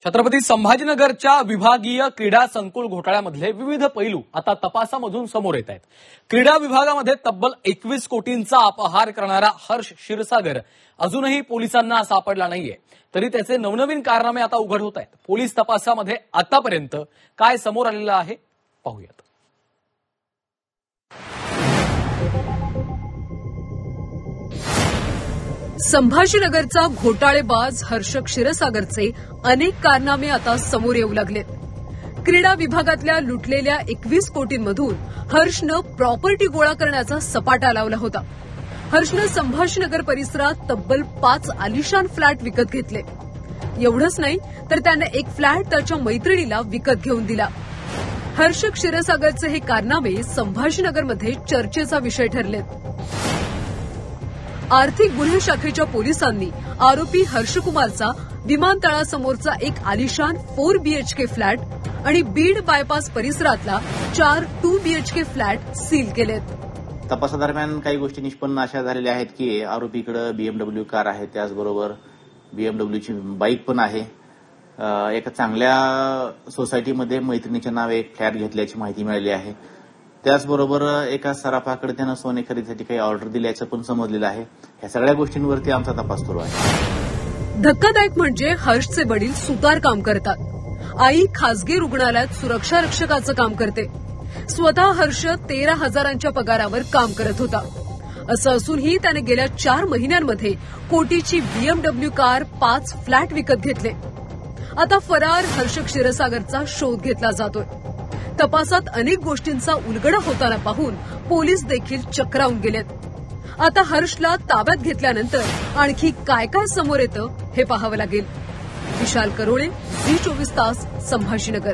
छत्रपती संभाजीनगरच्या विभागीय क्रीडा संकुल घोटाळ्यामधले विविध पैलू आता तपासामधून समोर येत आहेत। क्रीडा विभागामध्ये तब्बल 21 कोटींचा अपहार करणारा हर्ष क्षीरसागर अजूनही पोलिसांना सापडला नाहीये, तरी त्याचे नवनवीन कारनामे आता उघड होत आहेत। पोलीस तपासामध्ये आतापर्यंत काय समोर आलेलं आहे पाहूयात। संभाजीनगरचा घोटाळेबाज हर्ष क्षीरसागरचे अनेक कारनामे आता समोर येऊ लागलेत। क्रीडा विभागातल्या लुटलेल्या 21 कोटींमधून हर्षनं प्रॉपर्टी गोळा करण्याचा सपाटा लावला होता। हर्षनं संभाजीनगर परिसरात तब्बल 5 आलिशान फ्लॅट विकत घेतले। एवढंच नाही तर त्याने एक फ्लॅट त्याच्या मैत्रिणीला विकत घेऊन दिला। हर्ष क्षीरसागरचे हे कारनामे संभाजीनगरमध्ये चर्चेचा विषय ठरलेत। आर्थिक गुन्हे शाखेच्या पोलिसांनी आरोपी हर्षकुमारचा विमानतळासमोरचा एक आलिशान 4 BHK फ्लॅट आणि बीड बायपास परिसरातला 4 2 BHK फ्लॅट सील केलेत। तपासादरम्यान काही गोष्टी निष्पन्न अशा झालेल्या आहेत की आरोपीकडे BMW कार आहे, त्याचबरोबर BMWची बाईक पण आहे। एका चांगल्या सोसायटीमध्ये मैत्रिणीच्या नावे एक फ्लॅट घेतल्याची माहिती मिळाली आहे। त्याचबरोबर एका सराफाकडे त्यानं सोने खरेदीसाठी काही ऑर्डर दिल्याचं पण समजलेलं आहे। या सगळ्या गोष्टींवरती आमचा तपास सुरू आहे। धक्कादायक म्हणजे हर्षचे वडील सुतार काम करतात। आई खासगी रुग्णालयात सुरक्षा रक्षकाचं काम करते। स्वतः हर्ष 13,000च्या पगारावर काम करत होता। असं असूनही त्याने गेल्या 4 महिन्यांमध्ये कोटीची BMW कार, 5 फ्लॅट विकत घेतले। आता फरार हर्ष क्षीरसागरचा शोध घेतला जातोय। तपासात अनेक गोष्टींचा उलगडा होताना पाहून पोलीस देखील चक्रावून गेलेत। आता हर्षला ताब्यात घेतल्यानंतर आणखी काय काय समोर येतं हे पाहावं लागेल। विशाल करोळे, झी 24 तास, संभाजीनगर।